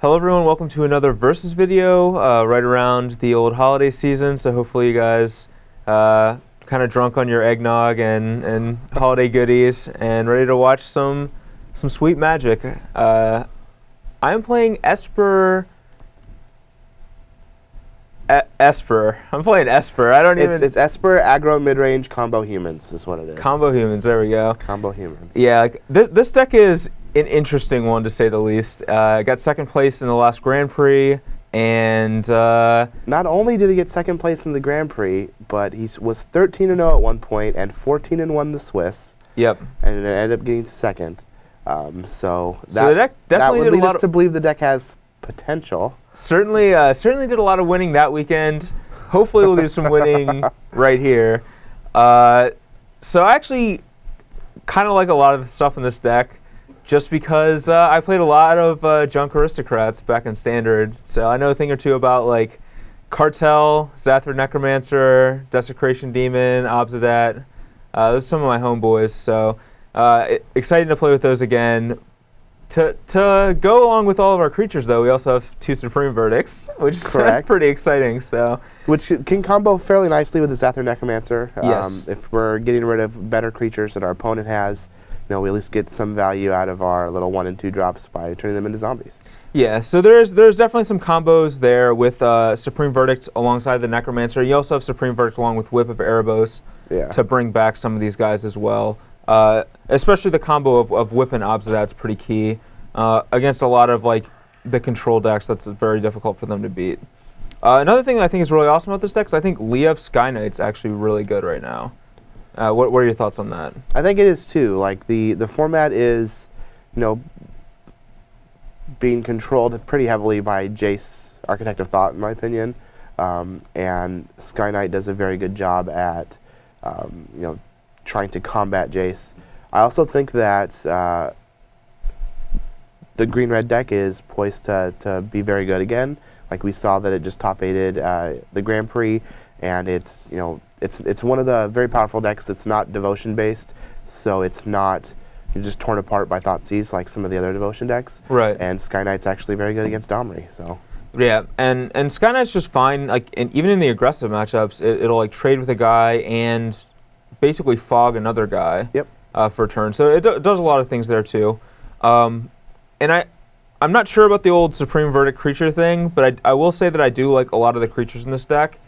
Hello everyone, welcome to another Versus video right around the old holiday season, so hopefully you guys kind of drunk on your eggnog and holiday goodies and ready to watch some sweet magic. I am playing Esper. I'm playing Esper. I don't even... It's Esper Aggro Midrange Combo Humans is what it is. Combo Humans, there we go. Combo Humans. Yeah, like, this deck is an interesting one to say the least. Got second place in the last Grand Prix, and not only did he get second place in the Grand Prix, but he was 13-0 at one point and 14-1 the Swiss. Yep. And then ended up getting second. So the deck definitely that would did lead a lot us to believe the deck has potential. Certainly did a lot of winning that weekend. Hopefully we'll do some winning right here. So I actually kind of like a lot of the stuff in this deck, just because I played a lot of Junk Aristocrats back in Standard. So I know a thing or two about like Cartel, Zathra Necromancer, Desecration Demon, Obsidat. Those are some of my homeboys. So excited to play with those again. To go along with all of our creatures, though, we also have 2 Supreme Verdicts, which is pretty exciting. So, which can combo fairly nicely with the Zathra Necromancer. Yes. If we're getting rid of better creatures that our opponent has, we at least get some value out of our little 1 and 2 drops by turning them into zombies. Yeah, so there's definitely some combos there with Supreme Verdict alongside the Necromancer. You also have Supreme Verdict along with Whip of Erebos to bring back some of these guys as well. Especially the combo of Whip and Obsidat's pretty key. Against a lot of like the control decks, that's very difficult for them to beat. Another thing that I think is really awesome about this deck is I think Liev Sky Knight's actually really good right now. What are your thoughts on that? I think it is too. Like the format is, being controlled pretty heavily by Jace, Architect of Thought, in my opinion, and Sky Knight does a very good job at, trying to combat Jace. I also think that the green-red deck is poised to be very good again. Like we saw that it just top-8'd the Grand Prix, and it's it's one of the very powerful decks that's not devotion-based, so it's not just torn apart by Thoughtseize like some of the other devotion decks. Right. And Sky Knight's actually very good against Domri. So. Yeah, and Sky Knight's just fine. Like, and even in the aggressive matchups, it'll like trade with a guy and basically fog another guy. Yep. For a turn. So it does a lot of things there too. And I'm not sure about the old Supreme Verdict creature thing, but I will say that I do like a lot of the creatures in this deck.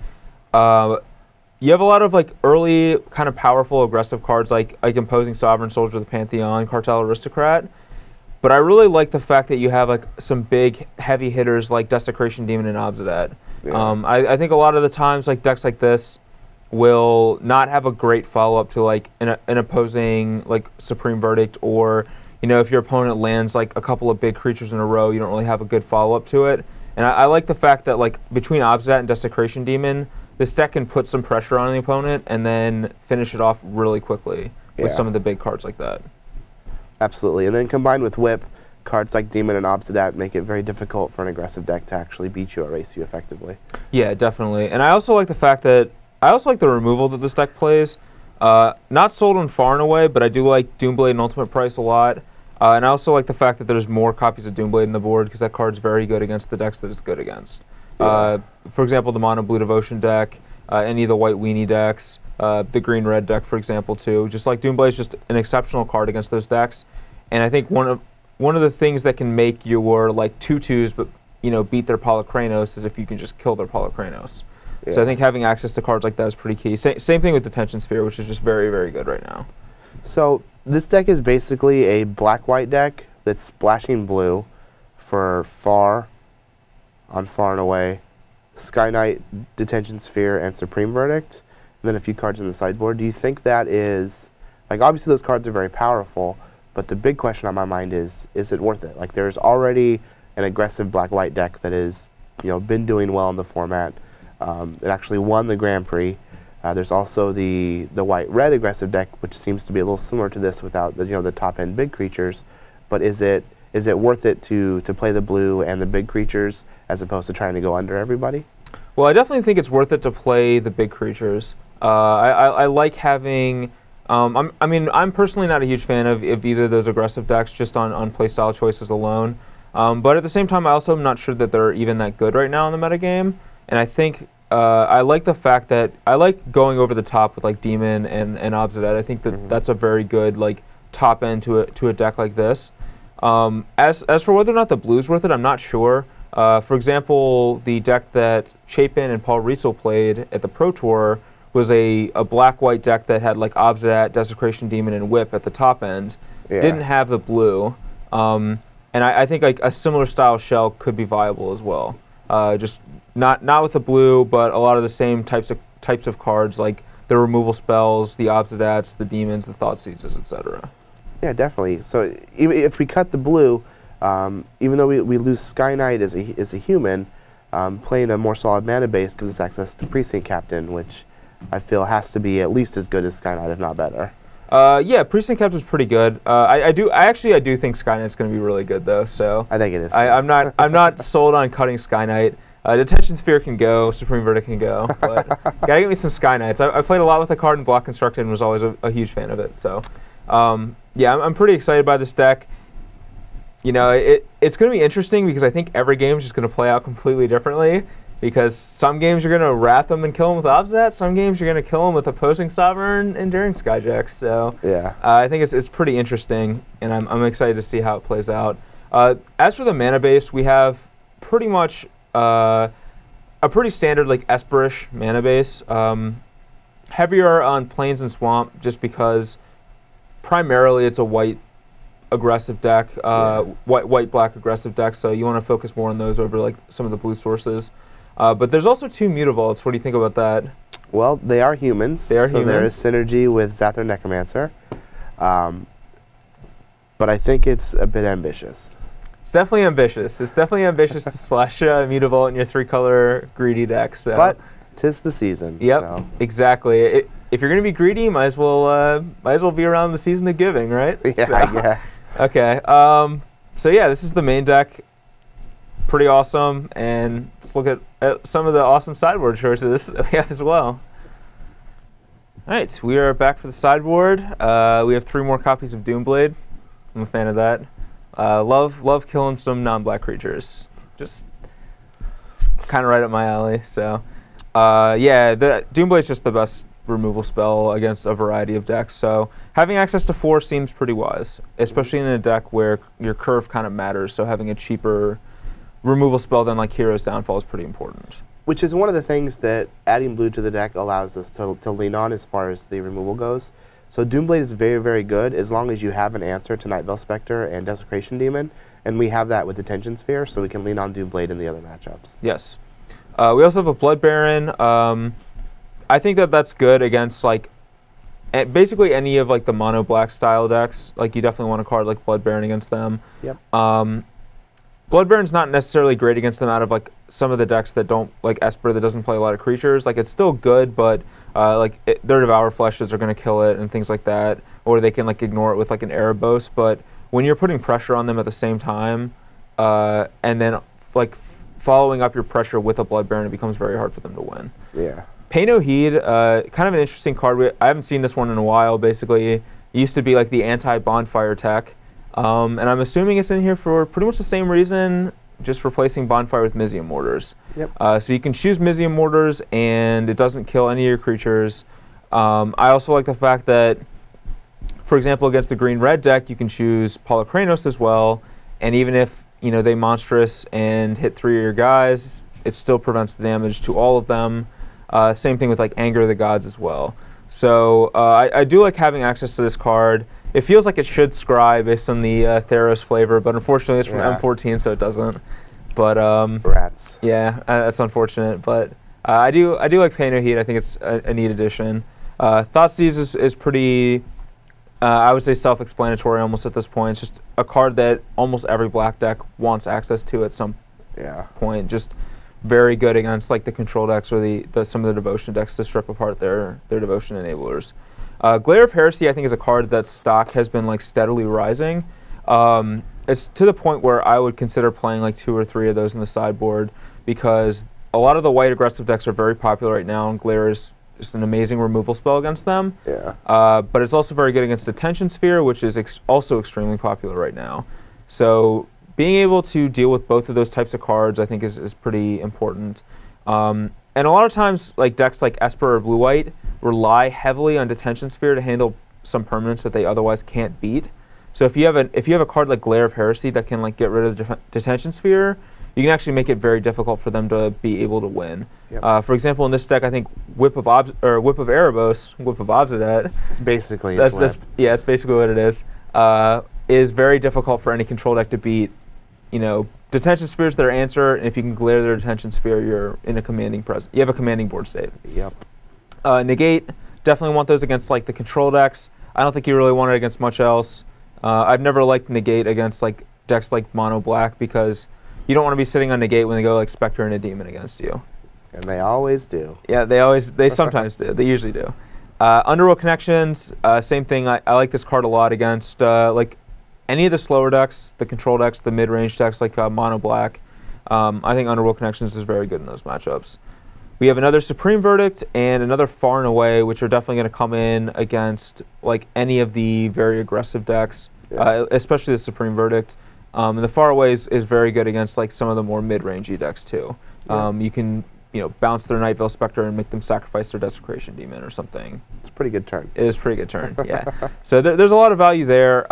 You have a lot of like early kind of powerful aggressive cards like Imposing Sovereign, Soldier of the Pantheon, Cartel Aristocrat. But I really like the fact that you have like some big heavy hitters like Desecration Demon and Obsidat. Yeah. I think a lot of the times like decks like this will not have a great follow-up to like an opposing like Supreme Verdict, or if your opponent lands like a couple of big creatures in a row, you don't really have a good follow-up to it. And I like the fact that like between Obsidat and Desecration Demon, this deck can put some pressure on the opponent and then finish it off really quickly with some of the big cards like that. Absolutely, and then combined with Whip, cards like Demon and Obsidat make it very difficult for an aggressive deck to actually beat you or race you effectively. Yeah, definitely. And I also like the fact that I also like the removal that this deck plays. Not sold on Far and Away, but I do like Doomblade and Ultimate Price a lot. And I also like the fact that there's more copies of Doomblade in the board because that card's very good against the decks that it's good against. For example, the Mono Blue Devotion deck, any of the White Weenie decks, the Green-Red deck, for example, too. Just like Doomblade is just an exceptional card against those decks. And I think one of the things that can make your like 2/2s, but beat their Polykranos is if you can just kill their Polykranos. Yeah. So I think having access to cards like that is pretty key. Same thing with Detention Sphere, which is just very, very good right now. So this deck is basically a black-white deck that's splashing blue for Far, on Far and Away, Sky Knight, Detention Sphere, and Supreme Verdict, and then a few cards in the sideboard. Do you think that is, like, obviously those cards are very powerful, but the big question on my mind is it worth it? Like, there's already an aggressive black-white deck that is, been doing well in the format. It actually won the Grand Prix. There's also the white-red aggressive deck, which seems to be a little similar to this without the the top-end big creatures. But is it worth it to play the blue and the big creatures as opposed to trying to go under everybody? Well, I definitely think it's worth it to play the big creatures. I like having I mean, I'm personally not a huge fan of either of those aggressive decks just on playstyle choices alone. But at the same time, I also am not sure that they're even that good right now in the metagame. And I think I like the fact that I like going over the top with like Demon and Obsidian. I think that that's a very good like top end to a deck like this. As for whether or not the blue's worth it, I'm not sure. For example, the deck that Chapin and Paul Riesel played at the Pro Tour was a black-white deck that had like Obsidian, Desecration Demon, and Whip at the top end. Yeah. Didn't have the blue. And I think like a similar style shell could be viable as well. Just not with the blue, but a lot of the same types of cards, like the removal spells, the Obsidats, the demons, the Thought Seizes, etc. Yeah, definitely. So even if we cut the blue, even though we lose Sky Knight as a human, playing a more solid mana base gives us access to Precinct Captain, which I feel has to be at least as good as Sky Knight, if not better. Yeah, Precinct Captain's pretty good. I do think Sky Knight's going to be really good though. So I think it is. I'm not sold on cutting Sky Knight. Detention Sphere can go, Supreme Verdict can go, but gotta get me some Sky Knights. I played a lot with the card in Block Constructed and was always a huge fan of it. So yeah, I'm pretty excited by this deck. You know, it's going to be interesting because I think every game is just going to play out completely differently. Because some games you're going to wrath them and kill them with Obsidian, some games you're going to kill them with Opposing Sovereign and Daring Skyjack. So yeah, I think it's pretty interesting, and I'm excited to see how it plays out. As for the mana base, we have pretty much a pretty standard like Esperish mana base. Heavier on Plains and Swamp just because primarily it's a white aggressive deck, white-black aggressive deck, so you want to focus more on those over like some of the blue sources. But there's also 2 Mutavaults. What do you think about that? Well, they are humans. They are so humans. There is synergy with Zathar Necromancer. But I think it's a bit ambitious. It's definitely ambitious. It's definitely ambitious to splash Mutavault in your 3-color greedy deck. So. But 'tis the season. Yep, so. exactly. If you're going to be greedy, might as well be around the season of giving, right? Yeah, so. I guess. Okay. So yeah, this is the main deck. Pretty awesome, and let's look at some of the awesome sideboard choices we have as well. All right, so we are back for the sideboard. We have 3 more copies of Doomblade. I'm a fan of that. Love killing some non-black creatures. Just kind of right up my alley. So yeah, the Doomblade's just the best removal spell against a variety of decks. So having access to 4 seems pretty wise, especially in a deck where your curve kind of matters. So having a cheaper removal spell than like Hero's Downfall is pretty important. Which is one of the things that adding blue to the deck allows us to lean on as far as the removal goes. So Doomblade is very, very good as long as you have an answer to Night Veil Spectre and Desecration Demon, and we have that with Detention Sphere, so we can lean on Doomblade in the other matchups. Yes. We also have a Blood Baron. I think that's good against like basically any of like the mono black style decks. Like you definitely want a card like Blood Baron against them. Yep. Blood Baron's not necessarily great against them out of like some of the decks that don't like Esper that doesn't play a lot of creatures. Like it's still good, but their Devour Fleshes are going to kill it and things like that, or they can like ignore it with like an Erebos. But when you're putting pressure on them at the same time, and then like following up your pressure with a Blood Baron, it becomes very hard for them to win. Yeah. Pay No Heed, kind of an interesting card. I haven't seen this one in a while. Basically, it used to be like the anti-bonfire tech. And I'm assuming it's in here for pretty much the same reason, just replacing Bonfire with Mizium Mortars. Yep. So you can choose Mizium Mortars, and it doesn't kill any of your creatures. I also like the fact that, for example, against the green-red deck, you can choose Polykranos as well, and even if they monstrous and hit 3 of your guys, it still prevents the damage to all of them. Same thing with like Anger of the Gods as well. So I do like having access to this card. It feels like it should scry based on the Theros flavor, but unfortunately it's from M14, so it doesn't. But rats. Yeah, that's unfortunate. But I do like Pay No Heed. I think it's a neat addition. Thoughtseize is pretty, I would say, self-explanatory almost at this point. It's just a card that almost every black deck wants access to at some point. Just very good against like the control decks or some of the devotion decks to strip apart their devotion enablers. Glare of Heresy, I think, is a card that stock has been like steadily rising. It's to the point where I would consider playing like 2 or 3 of those in the sideboard because a lot of the white aggressive decks are very popular right now, and Glare is just an amazing removal spell against them. Yeah. But it's also very good against Detention Sphere, which is also extremely popular right now. So being able to deal with both of those types of cards, I think, is pretty important. And a lot of times, like decks like Esper or Blue-White rely heavily on Detention Sphere to handle some permanents that they otherwise can't beat. So if you have a card like Glare of Heresy that can like get rid of the Detention Sphere, you can actually make it very difficult for them to be able to win. Yep. For example, in this deck, I think Whip of Erebos, Whip of Obsidet. It's basically yeah, it's basically what it is very difficult for any control deck to beat. You know, Detention Sphere is their answer, and if you can glare their Detention Sphere, you're in a commanding you have a commanding board state. Yep. Negate, definitely want those against like the control decks. I don't think you really want it against much else. I've never liked Negate against like decks like Mono Black because you don't want to be sitting on Negate when they go like Spectre and a Demon against you. And they always do. Yeah, they sometimes do. They usually do. Underworld Connections, same thing. I like this card a lot against like any of the slower decks, the control decks, the mid-range decks like Mono Black. I think Underworld Connections is very good in those matchups. We have another Supreme Verdict and another Far and Away, which are definitely going to come in against like any of the very aggressive decks, especially the Supreme Verdict. And the Far Away is very good against like some of the more mid-rangey decks too. You can bounce their Night Veil Spectre and make them sacrifice their Desecration Demon or something. It's a pretty good turn. It is a pretty good turn, yeah. So there's a lot of value there.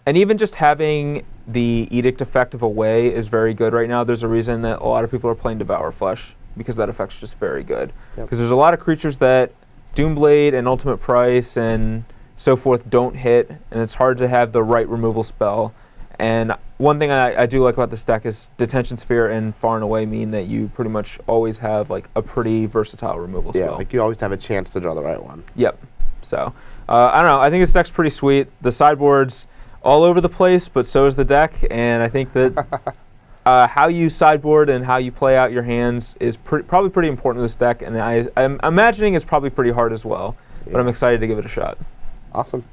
And even just having the Edict effect of Away is very good right now. There's a reason that a lot of people are playing Devour Flesh, because that effect's just very good. Because there's a lot of creatures that Doomblade and Ultimate Price and so forth don't hit, and it's hard to have the right removal spell. And one thing I do like about this deck is Detention Sphere and Far and Away mean that you pretty much always have like a pretty versatile removal spell. Yeah, like you always have a chance to draw the right one. Yep. So, I don't know. I think this deck's pretty sweet. The sideboard's all over the place, but so is the deck. And I think that how you sideboard and how you play out your hands is probably pretty important to this deck. And I'm imagining it's probably pretty hard as well. But I'm excited to give it a shot. Awesome.